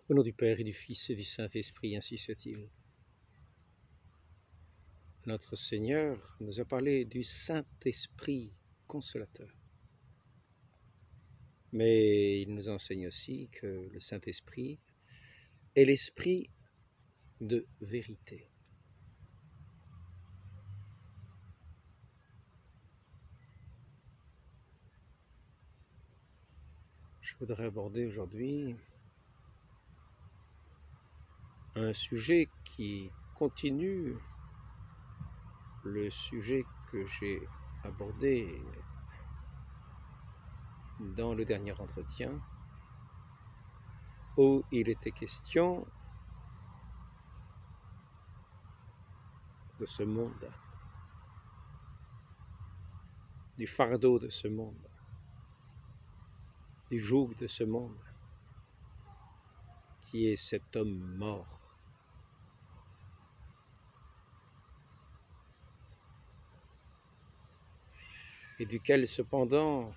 Au nom du Père et du Fils et du Saint-Esprit, ainsi soit-il. Notre Seigneur nous a parlé du Saint-Esprit consolateur. Mais il nous enseigne aussi que le Saint-Esprit est l'Esprit de vérité. Je voudrais aborder aujourd'hui un sujet qui continue le sujet que j'ai abordé dans le dernier entretien, où il était question de ce monde, du fardeau de ce monde, du joug de ce monde, qui est cet homme mort. Et duquel cependant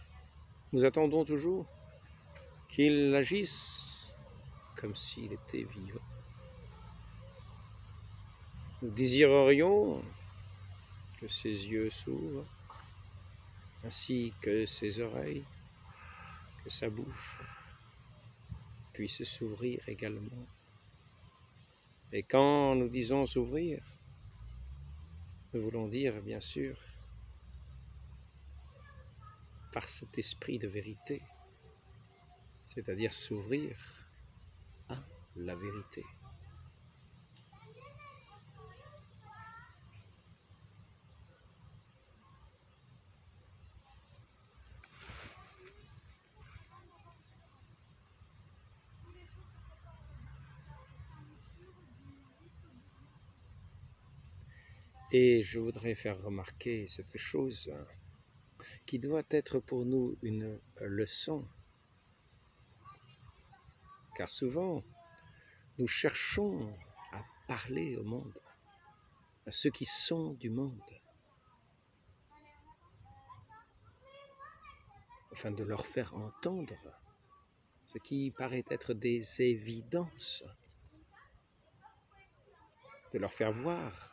nous attendons toujours qu'il agisse comme s'il était vivant. Nous désirerions que ses yeux s'ouvrent, ainsi que ses oreilles, que sa bouche puisse s'ouvrir également. Et quand nous disons s'ouvrir, nous voulons dire bien sûr par cet esprit de vérité, c'est-à-dire s'ouvrir à la vérité. Et je voudrais faire remarquer cette chose qui doit être pour nous une leçon, car souvent nous cherchons à parler au monde, à ceux qui sont du monde, afin de leur faire entendre ce qui paraît être des évidences, de leur faire voir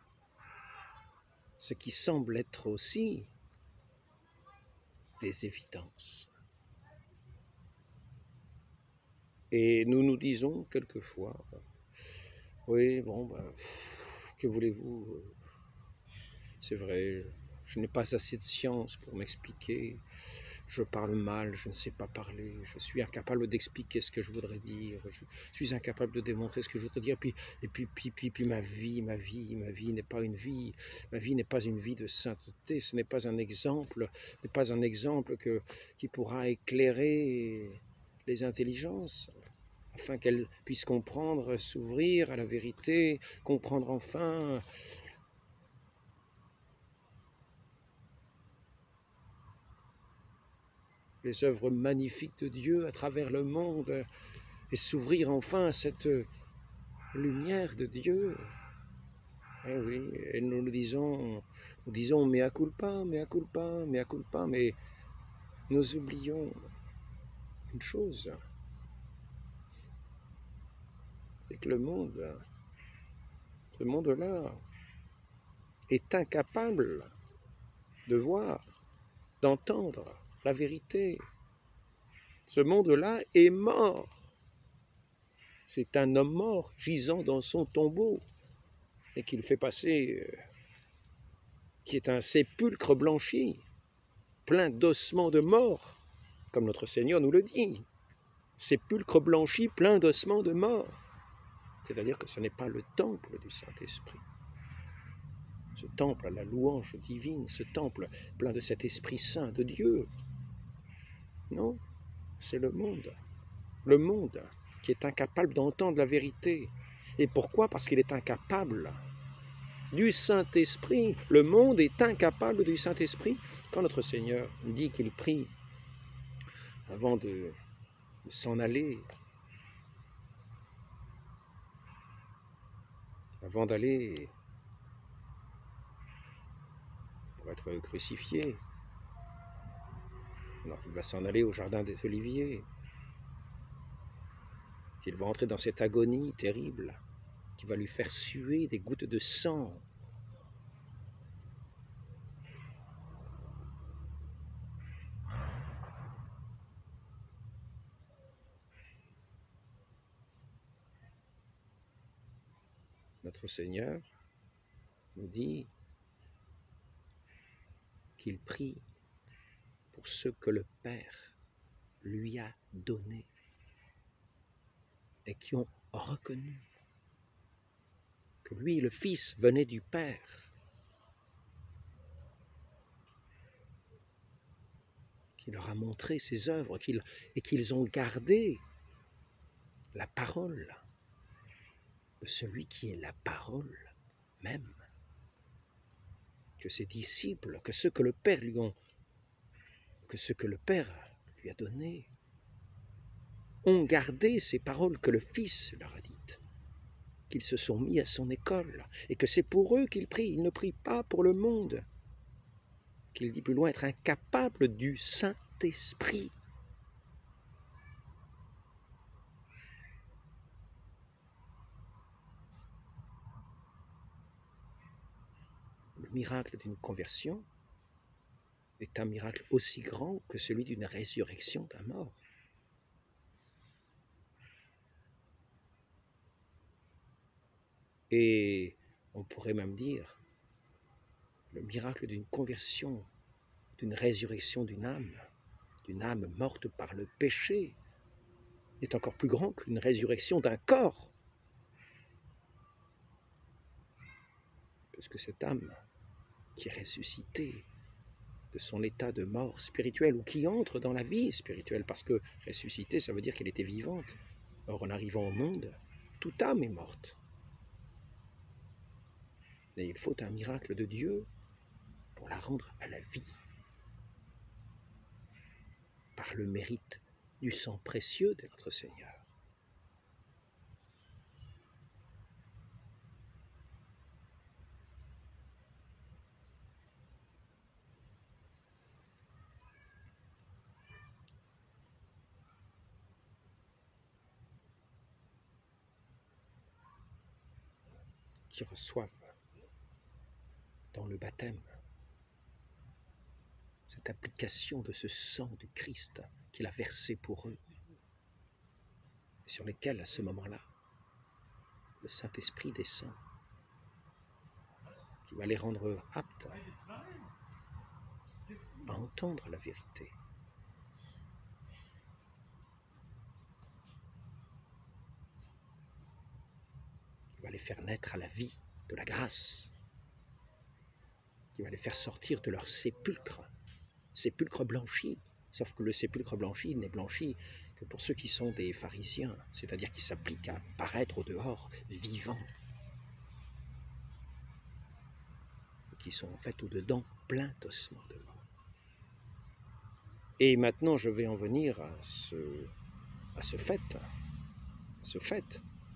ce qui semble être aussi des évidences. Et nous nous disons quelquefois, oui, bon, que voulez-vous, c'est vrai, je n'ai pas assez de science pour m'expliquer, je parle mal, je ne sais pas parler, je suis incapable d'expliquer ce que je voudrais dire, je suis incapable de démontrer ce que je voudrais dire, puis ma vie n'est pas une vie, ma vie n'est pas une vie de sainteté, ce n'est pas un exemple, qui pourra éclairer les intelligences, afin qu'elles puissent comprendre, s'ouvrir à la vérité, comprendre enfin les œuvres magnifiques de Dieu à travers le monde et s'ouvrir enfin à cette lumière de Dieu. Eh oui, et nous disons mea culpa, mea culpa, mea culpa, mais nous oublions une chose, c'est que ce monde-là, est incapable de voir, d'entendre la vérité. Ce monde-là est mort. C'est un homme mort gisant dans son tombeau et qu'il fait passer, qui est un sépulcre blanchi, plein d'ossements de mort, comme notre Seigneur nous le dit. Sépulcre blanchi, plein d'ossements de mort. C'est-à-dire que ce n'est pas le temple du Saint-Esprit. Ce temple à la louange divine, ce temple plein de cet Esprit Saint de Dieu. Non, c'est le monde. Le monde qui est incapable d'entendre la vérité. Et pourquoi? Parce qu'il est incapable du Saint-Esprit. Le monde est incapable du Saint-Esprit. Quand notre Seigneur dit qu'il prie avant de s'en aller, avant d'aller pour être crucifié, alors qu'il va s'en aller au jardin des Oliviers, qu'il va entrer dans cette agonie terrible, qui va lui faire suer des gouttes de sang. Notre Seigneur nous dit qu'il prie pour ce que le Père lui a donné et qui ont reconnu que lui, le Fils, venait du Père, qu'il leur a montré ses œuvres et qu'ils ont gardé la parole de celui qui est la parole même, que ses disciples, que ce que le Père lui a donné, ont gardé ces paroles que le Fils leur a dites, qu'ils se sont mis à son école, et que c'est pour eux qu'il prie. Il ne prie pas pour le monde, qu'il dit plus loin être incapable du Saint-Esprit. Le miracle d'une conversion est un miracle aussi grand que celui d'une résurrection d'un mort. Et on pourrait même dire, le miracle d'une conversion, d'une résurrection d'une âme morte par le péché, est encore plus grand qu'une résurrection d'un corps. Parce que cette âme qui est ressuscitée de son état de mort spirituelle, ou qui entre dans la vie spirituelle, parce que ressuscitée, ça veut dire qu'elle était vivante. Or, en arrivant au monde, toute âme est morte. Et il faut un miracle de Dieu pour la rendre à la vie, par le mérite du sang précieux de notre Seigneur. Qui reçoivent dans le baptême cette application de ce sang du Christ qu'il a versé pour eux, et sur lesquels, à ce moment-là, le Saint-Esprit descend, qui va les rendre aptes à entendre la vérité. Qui va les faire naître à la vie de la grâce, qui va les faire sortir de leur sépulcre blanchi, sauf que le sépulcre blanchi n'est blanchi que pour ceux qui sont des pharisiens, c'est-à-dire qui s'appliquent à paraître au dehors vivants, qui sont en fait au-dedans pleins d'ossements de mort. Et maintenant je vais en venir à ce fait,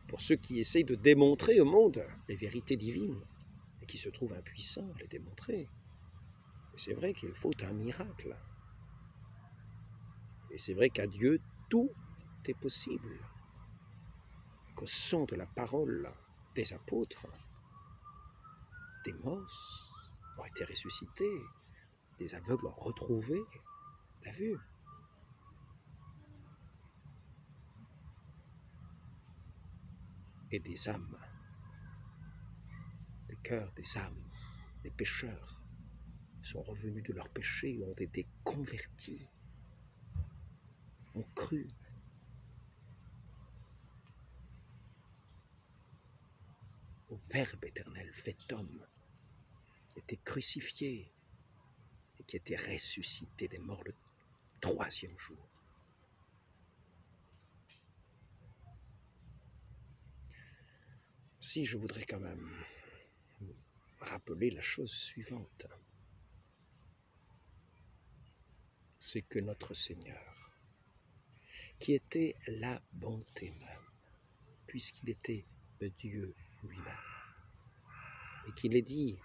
pour ceux qui essayent de démontrer au monde les vérités divines, et qui se trouvent impuissants à les démontrer. Et c'est vrai qu'il faut un miracle. Et c'est vrai qu'à Dieu, tout est possible. Qu'au son de la parole des apôtres, des morts ont été ressuscités, des aveugles ont retrouvé la vue. Et des âmes, des cœurs, des âmes, des pécheurs sont revenus de leurs péchés, ont été convertis, ont cru au Verbe éternel fait homme, qui était crucifié et qui était ressuscité des morts le 3e jour. Si je voudrais quand même rappeler la chose suivante, c'est que notre Seigneur, qui était la bonté même, puisqu'il était Dieu lui-même, et qu'il est dit,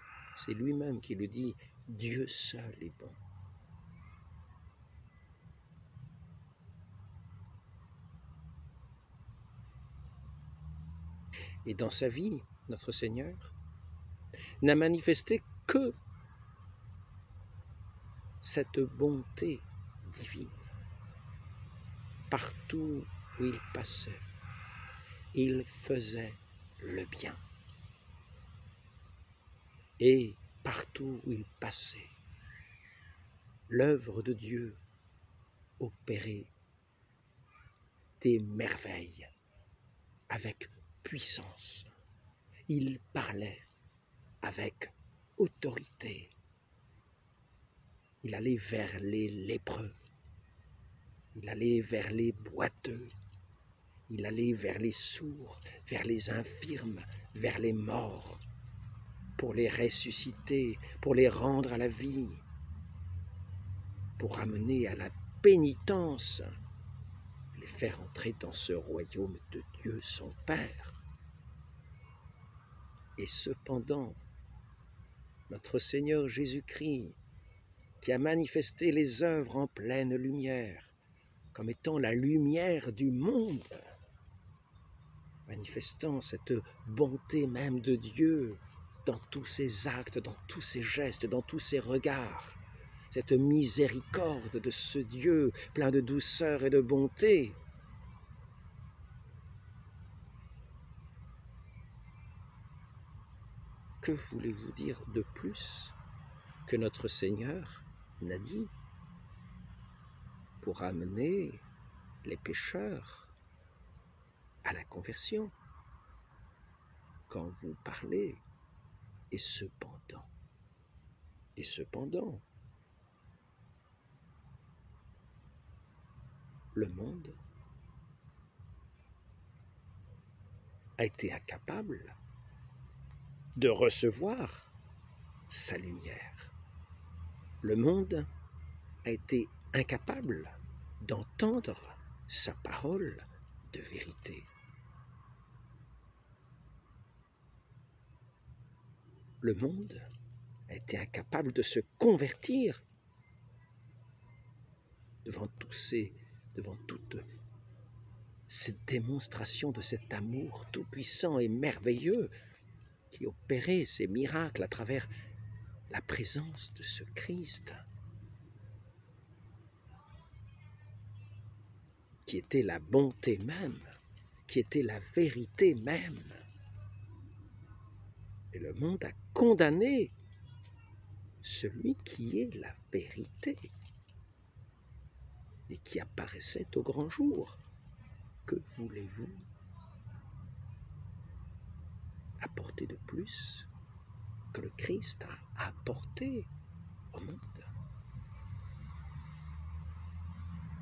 c'est lui-même qui le dit, Dieu seul est bon. et dans sa vie, notre Seigneur n'a manifesté que cette bonté divine. Partout où il passait, il faisait le bien. Et partout où il passait, l'œuvre de Dieu opérait des merveilles avec puissance. Il parlait avec autorité. Il allait vers les lépreux, il allait vers les boiteux, il allait vers les sourds, vers les infirmes, vers les morts, pour les ressusciter, pour les rendre à la vie, pour ramener à la pénitence, les faire entrer dans ce royaume de Dieu son Père. Et cependant, notre Seigneur Jésus-Christ, qui a manifesté les œuvres en pleine lumière, comme étant la lumière du monde, manifestant cette bonté même de Dieu dans tous ses actes, dans tous ses gestes, dans tous ses regards, cette miséricorde de ce Dieu plein de douceur et de bonté. Que voulez-vous dire de plus que notre Seigneur n'a dit pour amener les pécheurs à la conversion quand vous parlez? Et cependant, le monde a été incapable de recevoir sa lumière. Le monde a été incapable d'entendre sa parole de vérité. Le monde a été incapable de se convertir devant toutes ces démonstrations de cet amour tout-puissant et merveilleux qui opérait ces miracles à travers la présence de ce Christ, qui était la bonté même, qui était la vérité même. Et le monde a condamné celui qui est la vérité et qui apparaissait au grand jour. Que voulez-vous apporter de plus que le Christ a apporté au monde?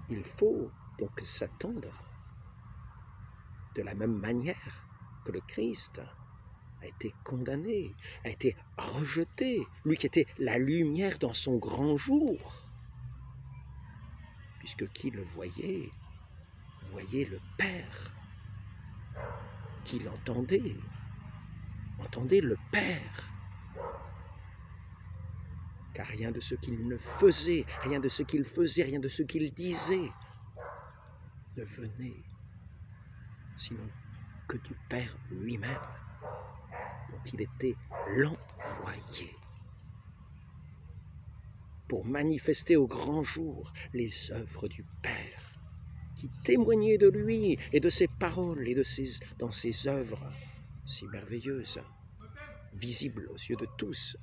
Il faut donc s'attendre de la même manière que le Christ a été condamné, a été rejeté, lui qui était la lumière dans son grand jour, puisque qui le voyait le Père, qui l'entendait, entendait le Père, car rien de ce qu'il ne faisait, rien de ce qu'il faisait, rien de ce qu'il disait ne venait sinon que du Père lui-même, dont il était l'envoyé, pour manifester au grand jour les œuvres du Père, qui témoignaient de lui et de ses paroles et dans ses œuvres si merveilleuses, visibles aux yeux de tous.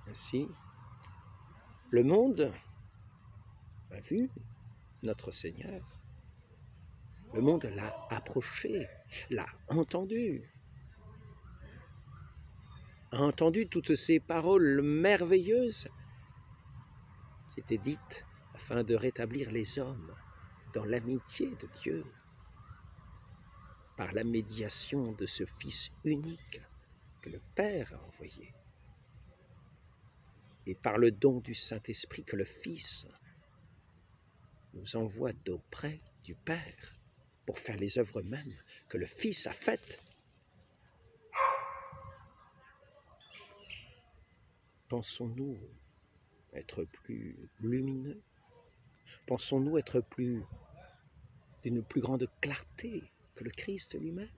Ainsi, le monde a vu notre Seigneur, le monde l'a approché, l'a entendu, a entendu toutes ces paroles merveilleuses qui étaient dites afin de rétablir les hommes dans l'amitié de Dieu, par la médiation de ce Fils unique que le Père a envoyé, et par le don du Saint-Esprit que le Fils nous envoie d'auprès du Père pour faire les œuvres mêmes que le Fils a faites. Pensons-nous être plus lumineux? Pensons-nous être d'une plus grande clarté que le Christ lui-même?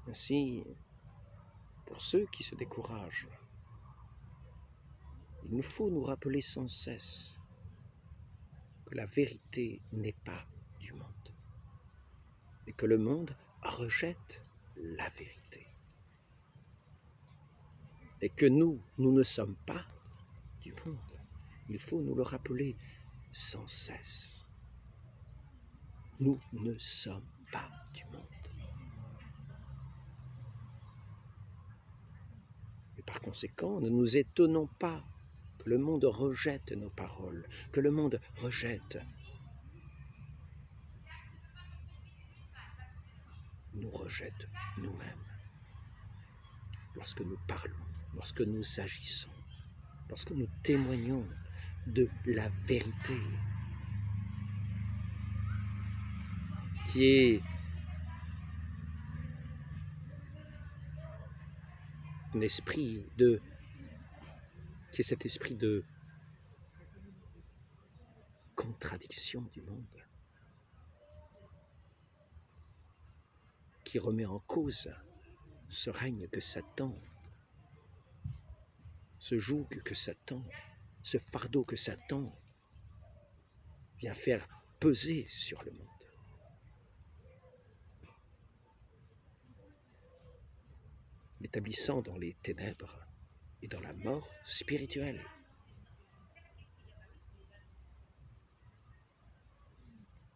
Ainsi, pour ceux qui se découragent, il nous faut nous rappeler sans cesse que la vérité n'est pas du monde et que le monde rejette la vérité et que nous ne sommes pas du monde. Il faut nous le rappeler sans cesse. Nous ne sommes pas du monde. Et par conséquent, ne nous étonnons pas que le monde rejette nos paroles, que le monde rejette, nous rejette nous-mêmes. Lorsque nous parlons, lorsque nous agissons, lorsque nous témoignons de la vérité, qui est cet esprit de contradiction du monde, qui remet en cause ce règne que Satan, ce joug que Satan, ce fardeau que Satan vient faire peser sur le monde. L'établissant dans les ténèbres et dans la mort spirituelle.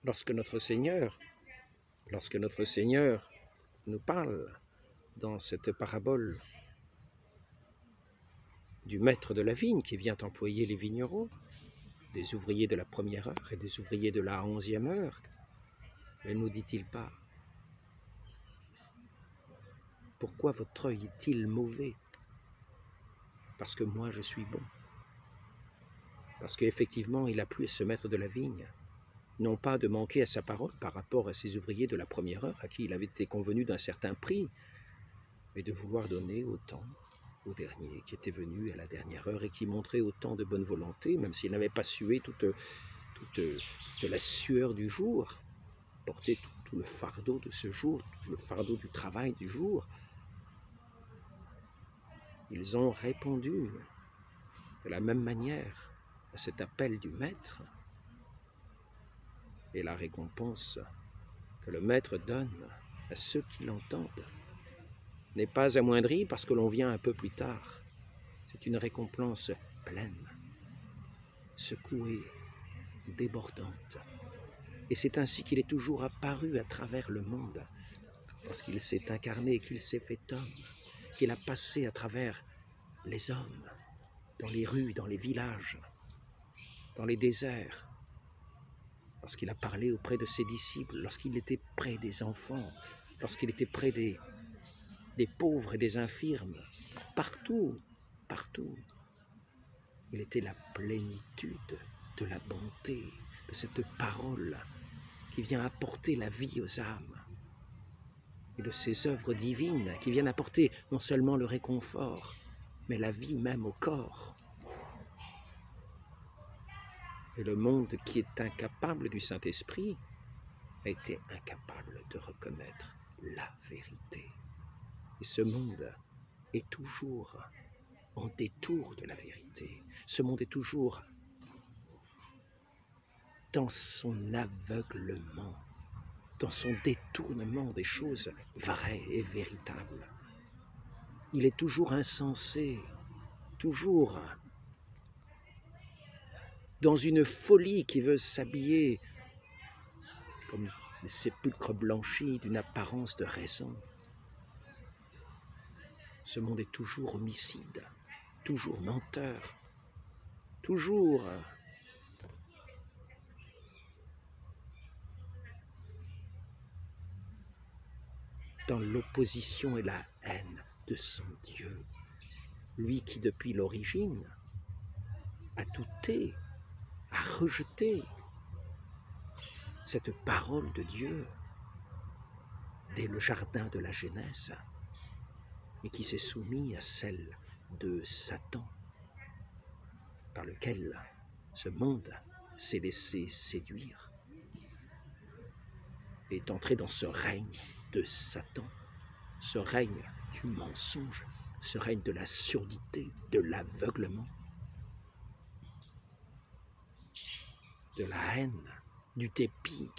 Lorsque notre Seigneur nous parle dans cette parabole du maître de la vigne qui vient employer les vignerons, des ouvriers de la première heure et des ouvriers de la 11e heure, ne nous dit-il pas: pourquoi votre œil est-il mauvais? Parce que moi je suis bon. Parce qu'effectivement il a plu à ce maître de la vigne, non pas de manquer à sa parole par rapport à ces ouvriers de la première heure à qui il avait été convenu d'un certain prix, mais de vouloir donner autant au dernier qui était venu à la dernière heure et qui montrait autant de bonne volonté, même s'il n'avait pas sué toute la sueur du jour, porter tout le fardeau de ce jour, tout le fardeau du travail du jour. Ils ont répondu de la même manière à cet appel du maître, et la récompense que le maître donne à ceux qui l'entendent n'est pas amoindrie parce que l'on vient un peu plus tard. C'est une récompense pleine, secouée, débordante. Et c'est ainsi qu'il est toujours apparu à travers le monde, parce qu'il s'est incarné, qu'il s'est fait homme, qu'il a passé à travers les hommes, dans les rues, dans les villages, dans les déserts, lorsqu'il a parlé auprès de ses disciples, lorsqu'il était près des enfants, lorsqu'il était près des pauvres et des infirmes, partout, partout. Il était la plénitude de la bonté, de cette parole qui vient apporter la vie aux âmes, et de ces œuvres divines qui viennent apporter non seulement le réconfort, mais la vie même au corps. Et le monde qui est incapable du Saint-Esprit a été incapable de reconnaître la vérité. Et ce monde est toujours en détour de la vérité. Ce monde est toujours dans son aveuglement, dans son détournement des choses vraies et véritables. Il est toujours insensé, toujours dans une folie qui veut s'habiller comme les sépulcres blanchis d'une apparence de raison. Ce monde est toujours homicide, toujours menteur, toujours dans l'opposition et la haine de son Dieu. Lui qui, depuis l'origine, a douté, a rejeté cette parole de Dieu dès le jardin de la Genèse. mais qui s'est soumis à celle de Satan, par lequel ce monde s'est laissé séduire, et est entré dans ce règne de Satan, ce règne du mensonge, ce règne de la surdité, de l'aveuglement, de la haine, du dépit,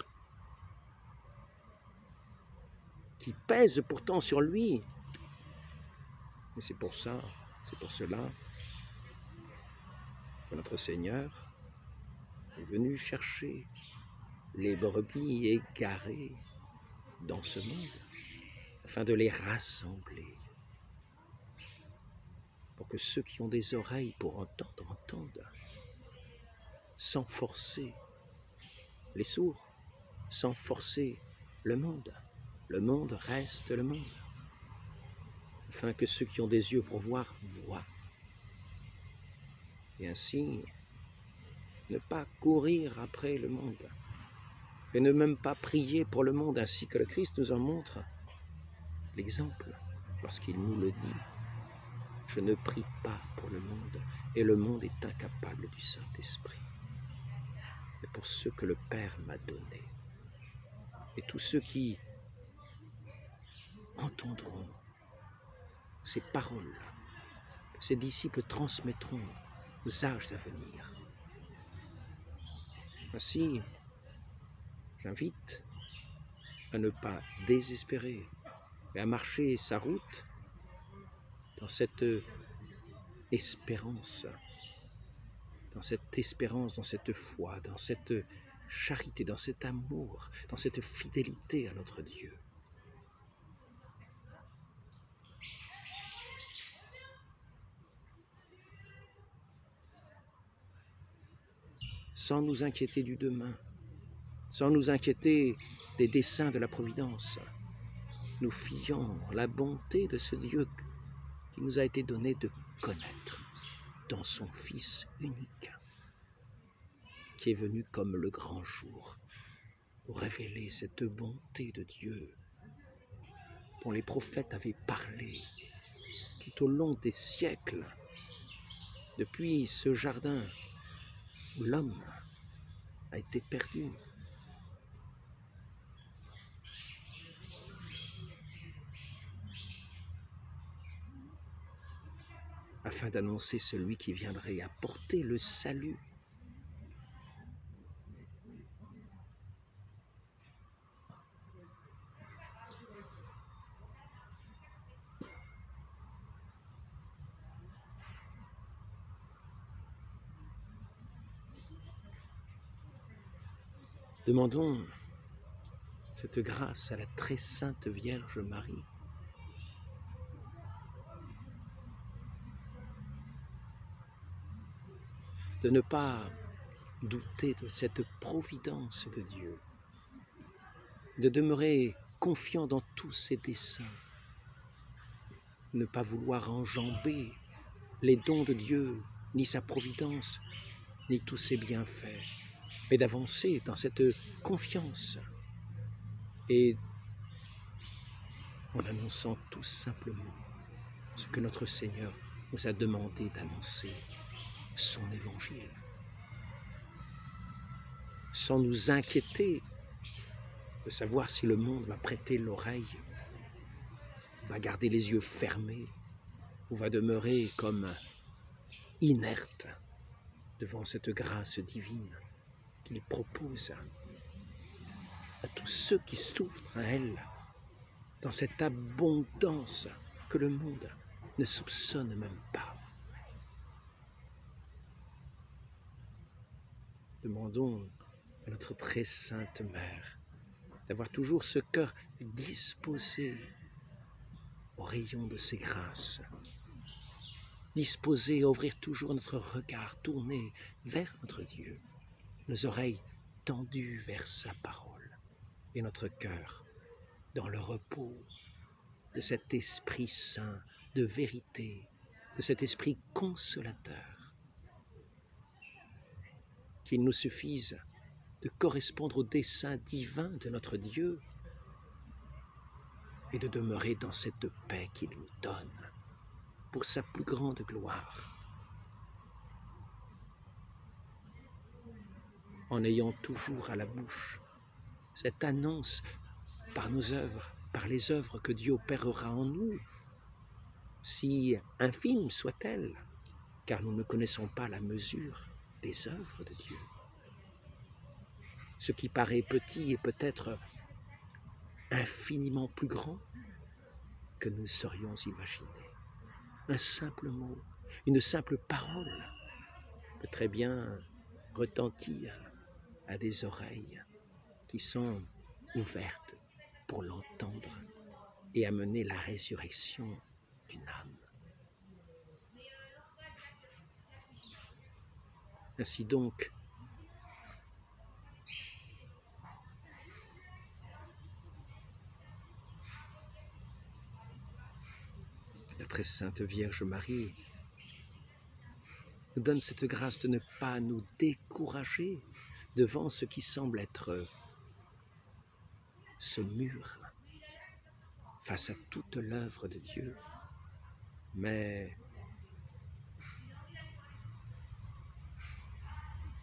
qui pèse pourtant sur lui. Et c'est pour cela que notre Seigneur est venu chercher les brebis égarées dans ce monde, afin de les rassembler, pour que ceux qui ont des oreilles pour entendre, entendent, sans forcer les sourds, sans forcer le monde. Le monde reste le monde, afin que ceux qui ont des yeux pour voir, voient. Et ainsi, ne pas courir après le monde, et ne même pas prier pour le monde, ainsi que le Christ nous en montre l'exemple lorsqu'il nous le dit. Je ne prie pas pour le monde, et le monde est incapable du Saint-Esprit, mais pour ceux que le Père m'a donnés. Et tous ceux qui entendront ces paroles que ces disciples transmettront aux âges à venir. Ainsi, j'invite à ne pas désespérer et à marcher sa route dans cette espérance, dans cette foi, dans cette charité, dans cet amour, dans cette fidélité à notre Dieu. Sans nous inquiéter du demain, sans nous inquiéter des desseins de la Providence, nous fions la bonté de ce Dieu qui nous a été donné de connaître dans son Fils unique, qui est venu comme le grand jour pour révéler cette bonté de Dieu dont les prophètes avaient parlé tout au long des siècles, depuis ce jardin où l'homme a été perdu. Afin d'annoncer celui qui viendrait apporter le salut. Demandons cette grâce à la très sainte Vierge Marie, de ne pas douter de cette providence de Dieu, de demeurer confiant dans tous ses desseins, ne pas vouloir enjamber les dons de Dieu, ni sa providence, ni tous ses bienfaits, mais d'avancer dans cette confiance et en annonçant tout simplement ce que notre Seigneur nous a demandé d'annoncer, son évangile, sans nous inquiéter de savoir si le monde va prêter l'oreille, va garder les yeux fermés, ou va demeurer comme inerte devant cette grâce divine qu'il propose à tous ceux qui s'ouvrent à elle, dans cette abondance que le monde ne soupçonne même pas. Demandons à notre très sainte Mère d'avoir toujours ce cœur disposé au rayon de ses grâces, disposé à ouvrir toujours notre regard tourné vers notre Dieu, nos oreilles tendues vers sa parole et notre cœur dans le repos de cet Esprit Saint de vérité, de cet Esprit consolateur. Qu'il nous suffise de correspondre au dessein divin de notre Dieu et de demeurer dans cette paix qu'il nous donne pour sa plus grande gloire, en ayant toujours à la bouche cette annonce par nos œuvres, par les œuvres que Dieu opérera en nous, si infimes soient-elles, car nous ne connaissons pas la mesure des œuvres de Dieu. Ce qui paraît petit est peut-être infiniment plus grand que nous saurions imaginer. Un simple mot, une simple parole peut très bien retentir à des oreilles qui sont ouvertes pour l'entendre et amener la résurrection d'une âme. Ainsi donc, la très sainte Vierge Marie nous donne cette grâce de ne pas nous décourager devant ce qui semble être ce mur face à toute l'œuvre de Dieu, mais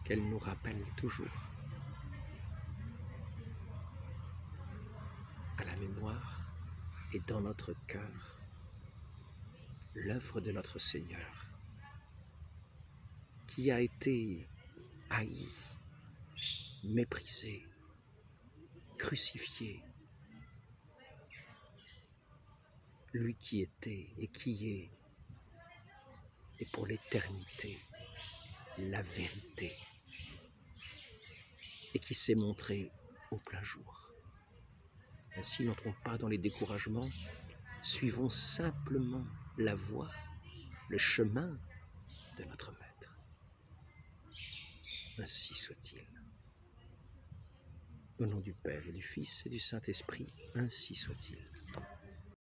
qu'elle nous rappelle toujours à la mémoire et dans notre cœur l'œuvre de notre Seigneur, qui a été haï, méprisé, crucifié, lui qui était et qui est, et pour l'éternité, la vérité, et qui s'est montré au plein jour. Ainsi, n'entrons pas dans les découragements, suivons simplement la voie, le chemin de notre Maître. Ainsi soit-il. Au nom du Père et du Fils et du Saint-Esprit, ainsi soit-il.